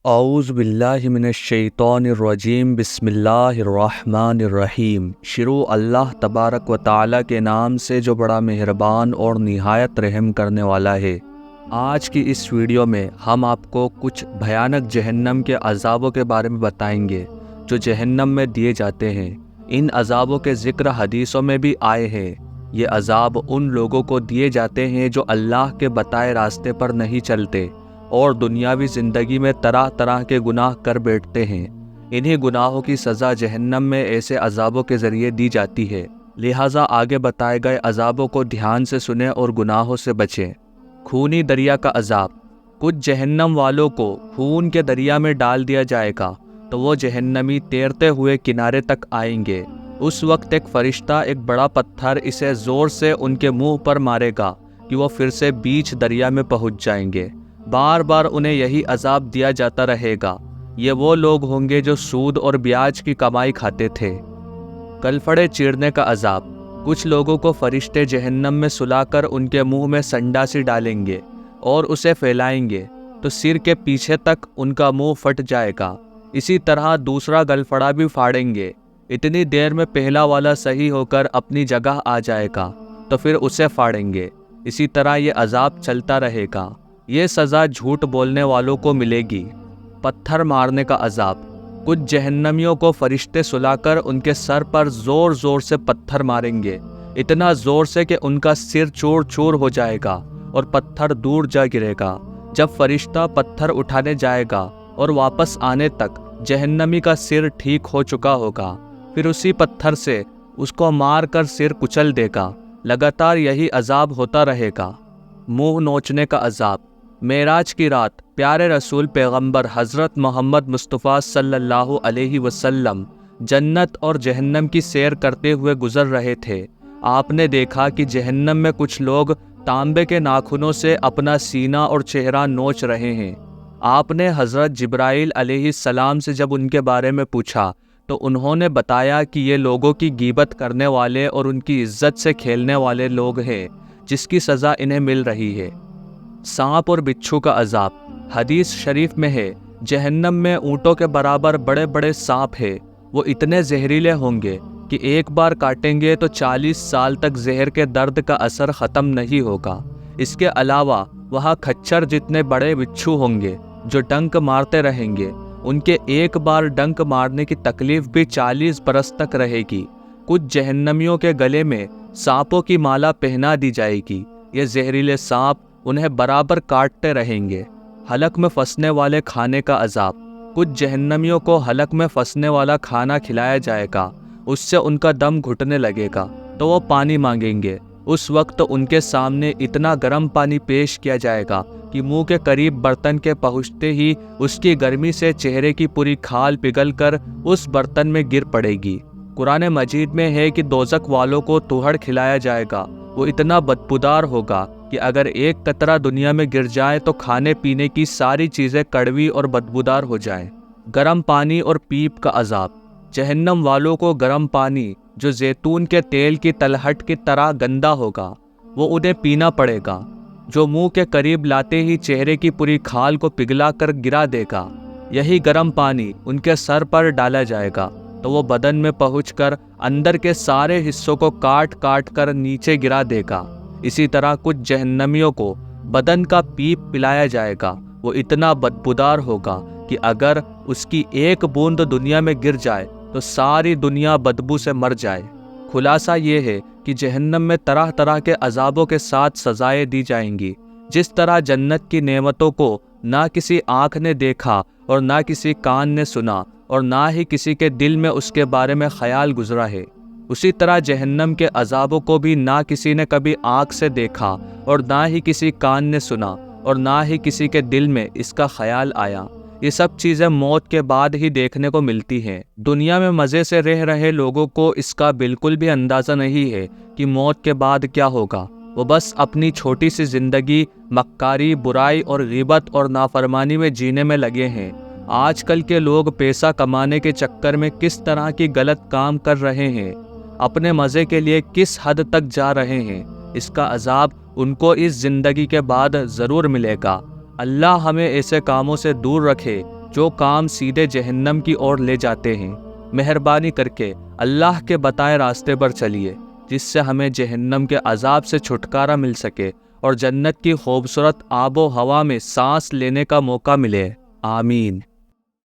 اعوذ باللہ من الشیطان الرجیم بسم اللہ الرحمن الرحیم۔ شروع اللہ تبارک و تعالیٰ کے نام سے جو بڑا مہربان اور نہایت رحم کرنے والا ہے۔ آج کی اس ویڈیو میں ہم آپ کو کچھ بھیانک جہنم کے عذابوں کے بارے میں بتائیں گے جو جہنم میں دیے جاتے ہیں۔ ان عذابوں کے ذکر حدیثوں میں بھی آئے ہیں۔ یہ عذاب ان لوگوں کو دیے جاتے ہیں جو اللہ کے بتائے راستے پر نہیں چلتے اور دنیاوی زندگی میں طرح طرح کے گناہ کر بیٹھتے ہیں۔ انہی گناہوں کی سزا جہنم میں ایسے عذابوں کے ذریعے دی جاتی ہے، لہٰذا آگے بتائے گئے عذابوں کو دھیان سے سنیں اور گناہوں سے بچیں۔ خونی دریا کا عذاب۔ کچھ جہنم والوں کو خون کے دریا میں ڈال دیا جائے گا تو وہ جہنمی تیرتے ہوئے کنارے تک آئیں گے۔ اس وقت ایک فرشتہ ایک بڑا پتھر اسے زور سے ان کے منہ پر مارے گا کہ وہ پھر سے بیچ دریا میں پہنچ جائیں گے۔ بار بار انہیں یہی عذاب دیا جاتا رہے گا۔ یہ وہ لوگ ہوں گے جو سود اور بیاج کی کمائی کھاتے تھے۔ کلفڑے چیرنے کا عذاب۔ کچھ لوگوں کو فرشتے جہنم میں سلا کر ان کے منہ میں سنڈاسی ڈالیں گے اور اسے پھیلائیں گے تو سر کے پیچھے تک ان کا منہ پھٹ جائے گا۔ اسی طرح دوسرا گلفڑا بھی پھاڑیں گے۔ اتنی دیر میں پہلا والا صحیح ہو کر اپنی جگہ آ جائے گا تو پھر اسے پھاڑیں گے۔ اسی طرح یہ عذاب چلتا رہے گا۔ یہ سزا جھوٹ بولنے والوں کو ملے گی۔ پتھر مارنے کا عذاب۔ کچھ جہنمیوں کو فرشتے سلا کر ان کے سر پر زور زور سے پتھر ماریں گے، اتنا زور سے کہ ان کا سر چور چور ہو جائے گا اور پتھر دور جا گرے گا۔ جب فرشتہ پتھر اٹھانے جائے گا اور واپس آنے تک جہنمی کا سر ٹھیک ہو چکا ہوگا، پھر اسی پتھر سے اس کو مار کر سر کچل دے گا۔ لگاتار یہی عذاب ہوتا رہے گا۔ منہ نوچنے کا عذاب۔ معراج کی رات پیارے رسول پیغمبر حضرت محمد مصطفیٰ صلی اللہ علیہ وسلم جنت اور جہنم کی سیر کرتے ہوئے گزر رہے تھے۔ آپ نے دیکھا کہ جہنم میں کچھ لوگ تانبے کے ناخنوں سے اپنا سینہ اور چہرہ نوچ رہے ہیں۔ آپ نے حضرت جبرائیل علیہ السلام سے جب ان کے بارے میں پوچھا تو انہوں نے بتایا کہ یہ لوگوں کی غیبت کرنے والے اور ان کی عزت سے کھیلنے والے لوگ ہیں، جس کی سزا انہیں مل رہی ہے۔ سانپ اور بچھو کا عذاب۔ حدیث شریف میں ہے، جہنم میں اونٹوں کے برابر بڑے بڑے سانپ ہیں۔ وہ اتنے زہریلے ہوں گے کہ ایک بار کاٹیں گے تو 40 سال تک زہر کے درد کا اثر ختم نہیں ہوگا۔ اس کے علاوہ وہاں کھچر جتنے بڑے بچھو ہوں گے جو ڈنک مارتے رہیں گے۔ ان کے ایک بار ڈنک مارنے کی تکلیف بھی 40 برس تک رہے گی۔ کچھ جہنمیوں کے گلے میں سانپوں کی مالا پہنا دی جائے گی۔ یہ زہریلے سانپ انہیں برابر کاٹتے رہیں گے۔ حلق میں پھنسنے والے کھانے کا عذاب۔ کچھ جہنمیوں کو حلق میں پھنسنے والا کھانا کھلایا جائے گا، اس سے ان کا دم گھٹنے لگے گا تو وہ پانی مانگیں گے۔ اس وقت ان کے سامنے اتنا گرم پانی پیش کیا جائے گا کہ منہ کے قریب برتن کے پہنچتے ہی اس کی گرمی سے چہرے کی پوری کھال پگھل کر اس برتن میں گر پڑے گی۔ قرآن مجید میں ہے کہ دوزخ والوں کو توہڑ کھلایا جائے گا۔ وہ اتنا بدبودار ہوگا کہ اگر ایک قطرہ دنیا میں گر جائے تو کھانے پینے کی ساری چیزیں کڑوی اور بدبودار ہو جائیں۔ گرم پانی اور پیپ کا عذاب۔ جہنم والوں کو گرم پانی جو زیتون کے تیل کی تلہٹ کی طرح گندا ہوگا، وہ انہیں پینا پڑے گا، جو منہ کے قریب لاتے ہی چہرے کی پوری کھال کو پگھلا کر گرا دے گا۔ یہی گرم پانی ان کے سر پر ڈالا جائے گا تو وہ بدن میں پہنچ کر اندر کے سارے حصوں کو کاٹ کاٹ کر نیچے گرا دے گا۔ اسی طرح کچھ جہنمیوں کو بدن کا پیپ پلایا جائے گا۔ وہ اتنا بدبودار ہوگا کہ اگر اس کی ایک بوند دنیا میں گر جائے تو ساری دنیا بدبو سے مر جائے۔ خلاصہ یہ ہے کہ جہنم میں طرح طرح کے عذابوں کے ساتھ سزائیں دی جائیں گی۔ جس طرح جنت کی نعمتوں کو نہ کسی آنکھ نے دیکھا اور نہ کسی کان نے سنا اور نہ ہی کسی کے دل میں اس کے بارے میں خیال گزرا ہے، اسی طرح جہنم کے عذابوں کو بھی نہ کسی نے کبھی آنکھ سے دیکھا اور نہ ہی کسی کان نے سنا اور نہ ہی کسی کے دل میں اس کا خیال آیا۔ یہ سب چیزیں موت کے بعد ہی دیکھنے کو ملتی ہیں۔ دنیا میں مزے سے رہ رہے لوگوں کو اس کا بالکل بھی اندازہ نہیں ہے کہ موت کے بعد کیا ہوگا۔ وہ بس اپنی چھوٹی سی زندگی مکاری، برائی اور غیبت اور نافرمانی میں جینے میں لگے ہیں۔ آج کل کے لوگ پیسہ کمانے کے چکر میں کس طرح کی غلط کام کر رہے ہیں، اپنے مزے کے لیے کس حد تک جا رہے ہیں، اس کا عذاب ان کو اس زندگی کے بعد ضرور ملے گا۔ اللہ ہمیں ایسے کاموں سے دور رکھے جو کام سیدھے جہنم کی اور لے جاتے ہیں۔ مہربانی کر کے اللہ کے بتائے راستے پر چلیے، جس سے ہمیں جہنم کے عذاب سے چھٹکارا مل سکے اور جنت کی خوبصورت آب و ہوا میں سانس لینے کا موقع ملے۔ آمین۔